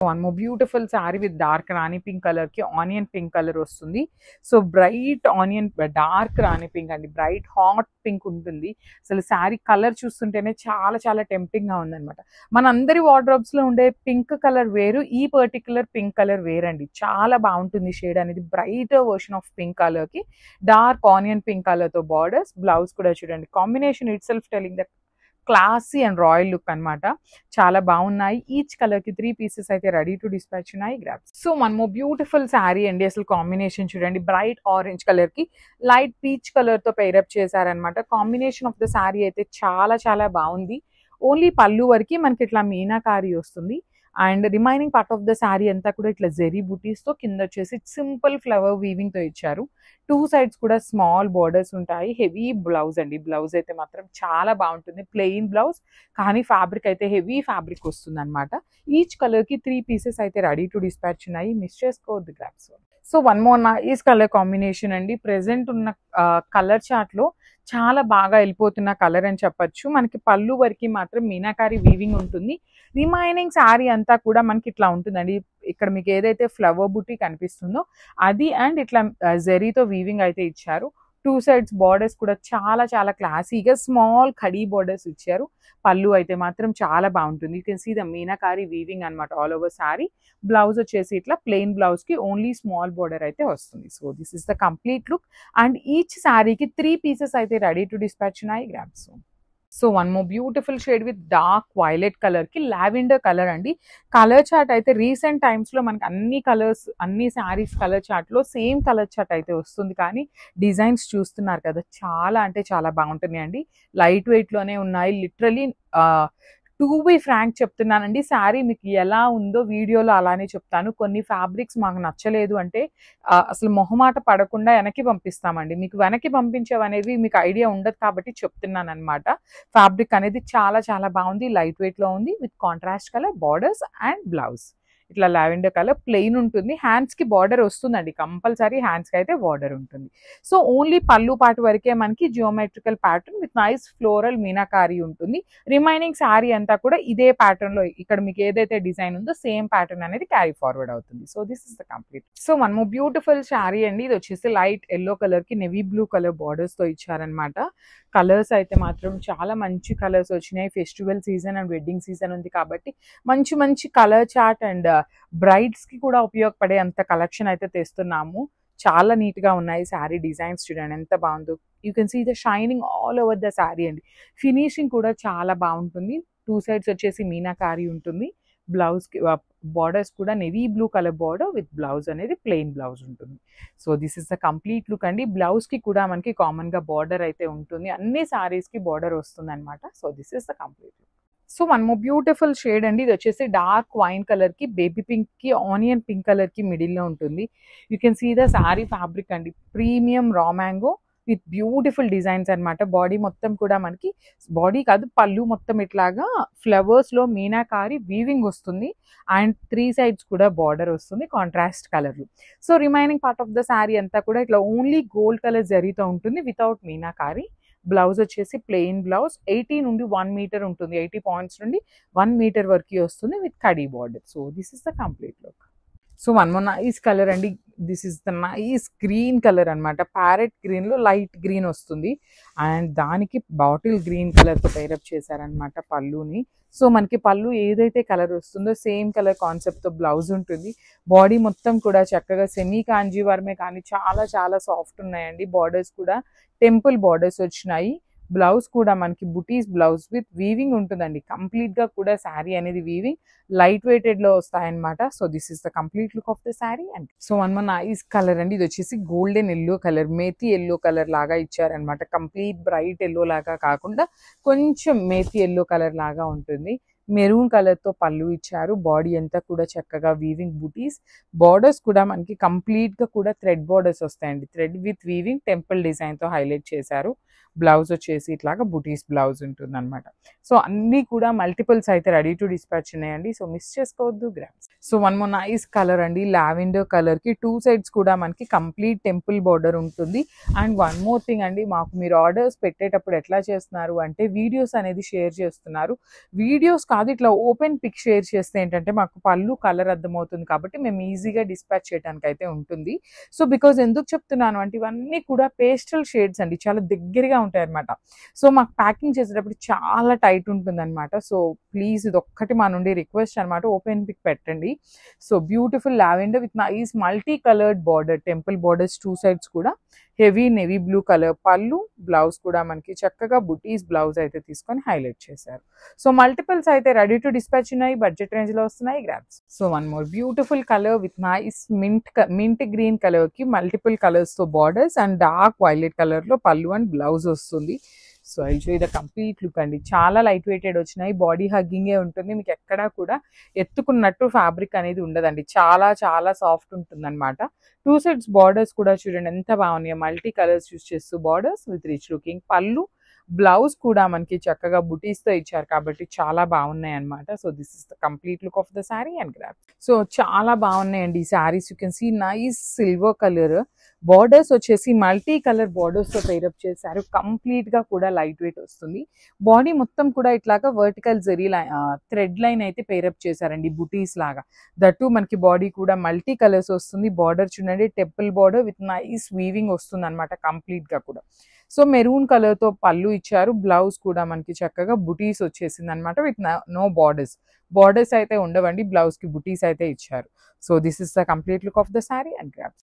One more beautiful sari with dark Rani pink colour కి onion pink colour వస్తుంది. So bright onion dark రాణి pink అండి, bright hot pink ఉంటుంది. అసలు sari colour చూస్తుంటేనే చాలా చాలా టెంప్టింగ్ గా ఉందన్నమాట. మనందరి వార్డ్రోబ్స్ లో ఉండే పింక్ కలర్ వేరు, ఈ పర్టికులర్ పింక్ కలర్ వేరండి. చాలా బాగుంటుంది షేడ్ అనేది. Bright version of pink colour కి డార్క్ ఆనియన్ పింక్ కలర్ తో బార్డర్స్, బ్లౌజ్ కూడా చూడండి. Combination it self telling that classy and royal look అన్నమాట. చాలా బాగున్నాయి. ఈచ్ కలర్ కి 3 పీసెస్ అయితే రెడీ టు డిస్పాచ్ ఉన్నాయి. Grabs. So one more beautiful sari అండి. అసలు కాంబినేషన్ చూడండి, బ్రైట్ ఆరెంజ్ కలర్ కి లైట్ పీచ్ కలర్ తో పెయిరప్ చేశారనమాట. కాంబినేషన్ ఆఫ్ ద శారీ అయితే చాలా చాలా బాగుంది. ఓన్లీ పళ్ళు వరకు మనకి ఇట్లా మీనాకారి వస్తుంది. And remaining part of the sari అంతా కూడా ఇట్లా జెరీ బూటీస్ తో, కింద వచ్చేసి సింపుల్ ఫ్లవర్ వీవింగ్ తో ఇచ్చారు. 2 సైడ్స్ కూడా స్మాల్ బార్డర్స్ ఉంటాయి. హెవీ బ్లౌజ్ అండి. బ్లౌజ్ అయితే మాత్రం చాలా బాగుంటుంది. ప్లెయిన్ బ్లౌజ్ కానీ ఫ్యాబ్రిక్ అయితే హెవీ ఫ్యాబ్రిక్ వస్తుంది అనమాట. ఈచ్ కలర్ కి 3 పీసెస్ అయితే రెడీ టు డిస్పాచ్ ఉన్నాయి. మిస్ చేసుకోవద్దు grabs. So one more nice colour combination అండి. ప్రెసెంట్ ఉన్న కలర్ చార్ట్ లో చాలా బాగా వెళ్ళిపోతున్న కలర్ అని చెప్పొచ్చు. మనకి పళ్ళు వరకు మాత్రం మీనాకారి వీవింగ్ ఉంటుంది. రిమైనింగ్ శారీ అంతా కూడా మనకి ఇట్లా ఉంటుందండి. ఇక్కడ మీకు ఏదైతే ఫ్లవర్ బుట్టి కనిపిస్తుందో అది, అండ్ ఇట్లా జెరీతో వీవింగ్ అయితే ఇచ్చారు. 2 సైడ్స్ బార్డర్స్ కూడా చాలా చాలా క్లాసీగా స్మాల్ ఖడీ బార్డర్స్ ఇచ్చారు. పళ్ళు అయితే మాత్రం చాలా బాగుంటుంది. You can see the Meenakari weaving అనమాట ఆల్ ఓవర్ శారీ. బ్లౌజ్ వచ్చేసి ఇట్లా ప్లెయిన్ బ్లౌజ్ కి ఓన్లీ స్మాల్ బార్డర్ అయితే వస్తుంది. So this is the complete look. And each శారీకి 3 పీసెస్ అయితే రెడీ టు డిస్పాచ్ ఉన్నాయి. Grabs. So one more beautiful shade with dark violet colour కి లావెండర్ కలర్ అండి. కలర్ చార్ట్ అయితే recent times లో మనకి అన్ని కలర్స్, అన్ని శారీస్ కలర్ చార్ట్ లో సేమ్ కలర్ చార్ట్ అయితే వస్తుంది. కానీ డిజైన్స్ చూస్తున్నారు కదా, చాలా అంటే చాలా బాగుంటున్నాయండి. లైట్ వెయిట్ లోనే ఉన్నాయి. లిటరలీ టు బి ఫ్రాంక్ చెప్తున్నానండి, శారీ మీకు ఎలా ఉందో వీడియోలో అలానే చెప్తాను. కొన్ని ఫ్యాబ్రిక్స్ మాకు నచ్చలేదు అంటే అసలు మొహమాట పడకుండా వెనక్కి పంపిస్తామండి. మీకు వెనక్కి పంపించేవనేవి మీకు ఐడియా ఉండదు కాబట్టి చెప్తున్నాను అనమాట. ఫ్యాబ్రిక్ అనేది చాలా చాలా బాగుంది. లైట్ వెయిట్ లో ఉంది with contrast colour borders and blouse. ఇట్లా లావెండర్ కలర్ ప్లెయిన్ ఉంటుంది. హ్యాండ్స్ కి బార్డర్ వస్తుందండి, కంపల్సరీ హ్యాండ్స్ కి అయితే బార్డర్ ఉంటుంది. సో ఓన్లీ పళ్ళు పాటు వరకే మనకి geometrical pattern with nice floral meenakari ఉంటుంది. రిమైనింగ్ శారీ అంతా కూడా ఇదే ప్యాటర్న్ లో, ఇక్కడ మీకు ఏదైతే డిజైన్ ఉందో సేమ్ ప్యాటర్న్ అనేది క్యారీ ఫార్వర్డ్ అవుతుంది. So this is the complete. So one more beautiful sari అండి. ఇది వచ్చేసి లైట్ ఎల్లో కలర్ కి నెవీ బ్లూ కలర్ బార్డర్స్ తో ఇచ్చారనమాట. కలర్స్ అయితే మాత్రం చాలా మంచి కలర్స్ వచ్చినాయి. Festival season and wedding season ఉంది కాబట్టి మంచి మంచి కలర్ చార్ట్ అండ్ బ్రైడ్స్ కి కూడా ఉపయోగపడే అంత కలెక్షన్ అయితే తెస్తున్నాము. చాలా నీట్ గా ఉన్నాయి. శారీ డిజైన్స్ చూడండి ఎంత బాగుందో. You can see the shining all over the sari అండి. ఫినిషింగ్ కూడా చాలా బాగుంటుంది. 2 సైడ్స్ వచ్చేసి మీనాకారి ఉంటుంది. బ్లౌజ్ కి బార్డర్స్ కూడా navy blue colour border with blouse అనేది ప్లెయిన్ బ్లౌజ్ ఉంటుంది. So this is the complete look అండి. బ్లౌజ్ కి కూడా మనకి కామన్ గా బార్డర్ అయితే ఉంటుంది. అన్ని సారీస్ కి బార్డర్ వస్తుంది అనమాట. So this is the complete look. So one more beautiful shade అండి. ఇది వచ్చేసి డార్క్ వైన్ కలర్ కి బేబీ పింక్ కి ఆనియన్ పింక్ కలర్ కి మిడిల్ లో ఉంటుంది. You can see the sari fabric అండి. Premium raw mango with beautiful designs అనమాట. బాడీ మొత్తం కూడా మనకి, బాడీ కాదు పళ్ళు మొత్తం ఇట్లాగా ఫ్లవర్స్ లో మీనాకారి వీవింగ్ వస్తుంది. అండ్ 3 సైడ్స్ కూడా బార్డర్ వస్తుంది contrast colour. So remaining part of the sari అంతా కూడా ఇట్లా ఓన్లీ గోల్డ్ కలర్ జరీతో ఉంటుంది వితౌట్ మీనాకారి. బ్లౌజ్ వచ్చేసి ప్లెయిన్ బ్లౌజ్ 80 నుండి 1 మీటర్ ఉంటుంది. 80 పాయింట్స్ నుండి 1 మీటర్ వరకు వస్తుంది విత్ కడీ border. So this is the complete look. So one more nice colour అండి. This is the nice green colour అనమాట. ప్యారెట్ గ్రీన్ లో లైట్ గ్రీన్ వస్తుంది. అండ్ దానికి బాటిల్ గ్రీన్ కలర్ తో పైరప్ చేశారనమాట పళ్ళుని. సో మనకి పళ్ళు ఏదైతే కలర్ వస్తుందో సేమ్ కలర్ కాన్సెప్ట్ తో బ్లౌజ్ ఉంటుంది. బాడీ మొత్తం కూడా చక్కగా సెమీ కాంజీవర్మే కానీ చాలా చాలా సాఫ్ట్ ఉన్నాయండి. బార్డర్స్ కూడా టెంపుల్ బార్డర్స్ వచ్చినాయి. బ్లౌజ్ కూడా మనకి బుటీస్ బ్లౌజ్ విత్ వీవింగ్ ఉంటుందండి. కంప్లీట్ గా కూడా శారీ అనేది వీవింగ్ లైట్ వెయిటెడ్ లో వస్తాయన్నమాట. So this is the complete look of the sari. And so one more nice colour అండి. ఇది వచ్చేసి golden yellow colour, methi yellow colour లాగా ఇచ్చారనమాట. కంప్లీట్ బ్రైట్ ఎల్లో లాగా కాకుండా కొంచెం మేతి ఎల్లో కలర్ లాగా ఉంటుంది. మెరూన్ కలర్ తో పళ్ళు ఇచ్చారు. బాడీ అంతా కూడా చక్కగా వీవింగ్ బుటీస్. బార్డర్స్ కూడా మనకి కంప్లీట్ గా కూడా థ్రెడ్ బార్డర్స్ వస్తాయండి. Thread with weaving temple design తో హైలైట్ చేశారు. బ్లౌజ్ వచ్చేసి ఇట్లాగా బుటీస్ బ్లౌజ్ ఉంటుంది అనమాట. సో అన్నీ కూడా మల్టిపుల్స్ అయితే రెడీ టు డిస్పాచ్ ఉన్నాయండి. సో మిస్ చేసుకోవద్దు grams. So one more nice colour అండి, లావెండర్ కలర్ కి 2 సైడ్స్ కూడా మనకి కంప్లీట్ టెంపుల్ బార్డర్ ఉంటుంది. అండ్ వన్ మోర్ థింగ్ అండి, మాకు మీరు ఆర్డర్స్ పెట్టేటప్పుడు ఎట్లా చేస్తున్నారు అంటే వీడియోస్ అనేది షేర్ చేస్తున్నారు. వీడియోస్ కాదు, ఇట్లా ఓపెన్ పిక్ షేర్ చేస్తే ఏంటంటే మాకు పళ్ళు కలర్ అర్థమవుతుంది కాబట్టి మేము ఈజీగా డిస్పాచ్ చేయడానికి అయితే ఉంటుంది. సో బికాజ్ ఎందుకు చెప్తున్నాను అంటే ఇవన్నీ కూడా పేస్టల్ షేడ్స్ అండి, చాలా దగ్గరగా ఉంటాయి అనమాట. సో మాకు ప్యాకింగ్ చేసేటప్పుడు చాలా టైట్ ఉంటుంది అనమాట. సో ప్లీజ్ ఇది ఒక్కటి మా నుండి రిక్వెస్ట్ అనమాట, ఓపెన్ పిక్ పెట్టండి. So beautiful lavender with nice multi coloured border, temple borders 2 sides కూడా హెవీ నేవీ బ్లూ కలర్ పళ్ళు, బ్లౌజ్ కూడా మనకి చక్కగా బుటీస్ బ్లౌజ్ అయితే తీసుకొని హైలైట్ చేశారు. సో మల్టిపుల్స్ అయితే రెడీ టు డిస్పాచ్ ఉన్నాయి, బడ్జెట్ రేంజ్ లో వస్తున్నాయి grabs. So one more beautiful colour with nice mint green colour కి మల్టిపుల్ కలర్స్ తో borders and dark violet colour లో పళ్ళు అండ్ బ్లౌజ్ వస్తుంది. సో ఐ షో ఇది కంప్లీట్ లుక్ అండి, చాలా లైట్ వెయిటెడ్ వచ్చినాయి, బాడీ హగ్గింగే ఉంటుంది, మీకు ఎక్కడా కూడా ఎత్తుకున్నట్టు ఫ్యాబ్రిక్ అనేది ఉండదండి, చాలా చాలా సాఫ్ట్ ఉంటుంది అనమాట. 2 సైడ్స్ బార్డర్స్ కూడా చూడండి ఎంత బాగున్నాయి, మల్టీ కలర్స్ యూస్ చేస్తూ బార్డర్స్ విత్ రిచ్ లుకింగ్ పళ్ళు, బ్లౌజ్ కూడా మనకి చక్కగా బుటీస్ తో ఇచ్చారు కాబట్టి చాలా బాగున్నాయి అనమాట. So this is the complete look of the sari and grab. So చాలా బాగున్నాయండి ఈ saris, you can see nice silver colour borders వచ్చేసి మల్టీ కలర్ బార్డర్స్ తో పేరప్ చేశారు, కంప్లీట్ గా కూడా లైట్ వెయిట్ వస్తుంది. బాడీ మొత్తం కూడా ఇట్లాగా వర్టికల్ జరీ థ్రెడ్ లైన్ అయితే పేరప్ చేశారండి బుటీస్ లాగా. దట్టు మనకి బాడీ కూడా మల్టీ కలర్స్ వస్తుంది, బార్డర్ చూడండి temple border with nice weaving వస్తుంది అనమాట కంప్లీట్ గా కూడా. సో మెరూన్ కలర్ తో పళ్ళు ఇచ్చారు, బ్లౌజ్ కూడా మనకి చక్కగా బుటీస్ వచ్చేసింది అనమాట విత్ నో బార్డర్స్ అయితే ఉండవండి, బ్లౌజ్ కి బుటీస్ అయితే ఇచ్చారు. So this is the complete look of the sari and grab.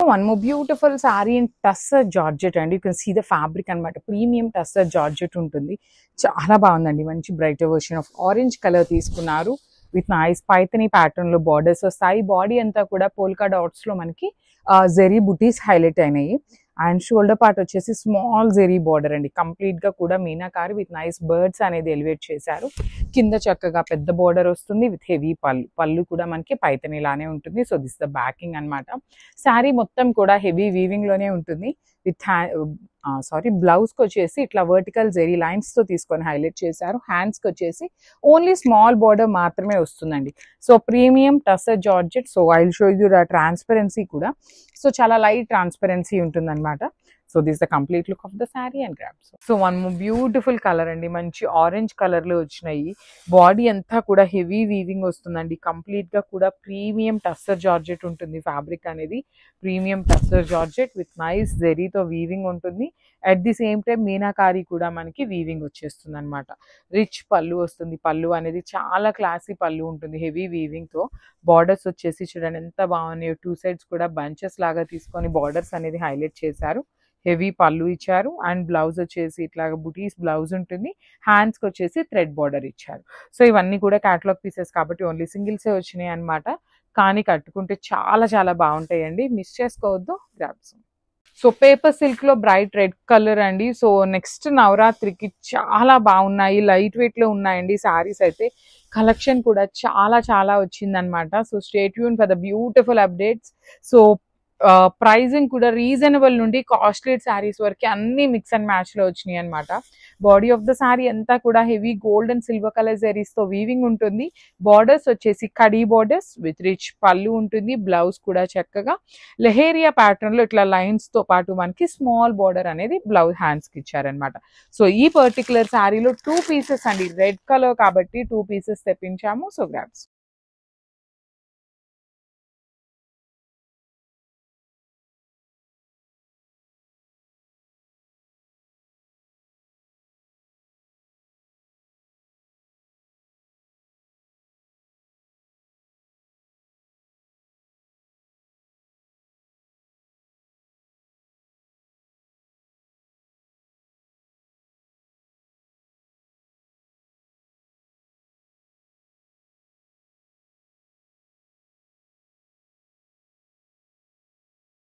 One more beautiful saree in tussar georgette అండి, you can see the fabric అనమాట, ప్రీమియం టస్సర్ జార్జెట్ ఉంటుంది, చాలా బాగుందండి, మంచి brighter version of orange colour తీసుకున్నారు. విత్ నైస్ పైథనీ ప్యాటర్న్ లో borders వస్తాయి. Body అంతా కూడా పోల్కా డాట్స్ లో మనకి జెరీ బుటీస్ హైలైట్ అయినాయి. అండ్ షోల్డర్ పార్ట్ వచ్చేసి స్మాల్ జెరీ బార్డర్ అండి. కంప్లీట్ గా కూడా మీనాకారి విత్ నైస్ బర్డ్స్ అనేది ఎలివేట్ చేశారు. కింద చక్కగా పెద్ద బార్డర్ వస్తుంది విత్ హెవీ పళ్ళు కూడా మనకి పైథనీ లానే ఉంటుంది. సో దిస్ ద బ్యాకింగ్ అన్నమాట. శారీ మొత్తం కూడా హెవీ వీవింగ్ లోనే ఉంటుంది. విత్ బ్లౌజ్ కి వచ్చేసి ఇట్లా వర్టికల్ జెరీ లైన్స్ తో తీసుకొని హైలైట్ చేశారు. హ్యాండ్స్ కి వచ్చేసి ఓన్లీ స్మాల్ బార్డర్ మాత్రమే వస్తుందండి. So premium tussar georgette. So I will show you the transparency కూడా. సో చాలా లైట్ ట్రాన్స్పరెన్సీ ఉంటుంది అనమాట. So this the complete look of the sari and grasp. So one beautiful colour అండి, మంచి ఆరెంజ్ కలర్ లో వచ్చినాయి. బాడీ అంతా కూడా హెవీ వీవింగ్ వస్తుందండి. కంప్లీట్ గా కూడా ప్రీమియం టస్సర్ జార్జెట్ ఉంటుంది. ఫ్యాబ్రిక్ అనేది premium tussar georgette with nice జెరీతో వీవింగ్ ఉంటుంది. At the same time Meenakari కూడా మనకి వీవింగ్ వచ్చేస్తుంది అనమాట. రిచ్ పళ్ళు వస్తుంది. పళ్ళు అనేది చాలా క్లాసీ పళ్ళు ఉంటుంది హెవీ వీవింగ్ తో. బార్డర్స్ వచ్చేసి చూడండి ఎంత బాగున్నాయో. టూ సైడ్స్ కూడా బంచెస్ లాగా తీసుకొని బార్డర్స్ అనేది హైలైట్ చేశారు. హెవీ పళ్ళు ఇచ్చారు. అండ్ బ్లౌజ్ వచ్చేసి ఇట్లాగా బుటీస్ బ్లౌజ్ ఉంటుంది. హ్యాండ్స్కి వచ్చేసి థ్రెడ్ బార్డర్ ఇచ్చారు. సో ఇవన్నీ కూడా క్యాటలాగ్ పీసెస్ కాబట్టి ఓన్లీ సింగిల్సే వచ్చినాయి అనమాట. కానీ కట్టుకుంటే చాలా చాలా బాగుంటాయండి. మిస్ చేసుకోవద్దు. గ్రాబ్స్. సో పేపర్ సిల్క్ లో బ్రైట్ రెడ్ కలర్ అండి. సో నెక్స్ట్ నవరాత్రికి చాలా బాగున్నాయి. లైట్ వెయిట్ లో ఉన్నాయండి శారీస్ అయితే. కలెక్షన్ కూడా చాలా చాలా వచ్చిందనమాట. So stay tune for the beautiful updates. So pricing కూడా రీజనబుల్ నుండి కాస్ట్లీ శారీస్ వరకు అన్ని మిక్స్ అండ్ మ్యాచ్ లో వచ్చినాయి అనమాట. బాడీ ఆఫ్ ద శారీ అంతా కూడా heavy gold and silver colour zaris తో వీవింగ్ ఉంటుంది. బార్డర్స్ వచ్చేసి కడీ బార్డర్స్ విత్ రిచ్ పళ్ళు ఉంటుంది. బ్లౌజ్ కూడా చక్కగా లెహేరియా ప్యాటర్న్ లో ఇట్లా లైన్స్ తో పాటు మనకి స్మాల్ బార్డర్ అనేది బ్లౌజ్ హ్యాండ్స్ కి ఇచ్చారనమాట. సో ఈ పర్టికులర్ శారీలో 2 పీసెస్ అండి. రెడ్ కలర్ కాబట్టి 2 పీసెస్ తెప్పించాము. So grabs.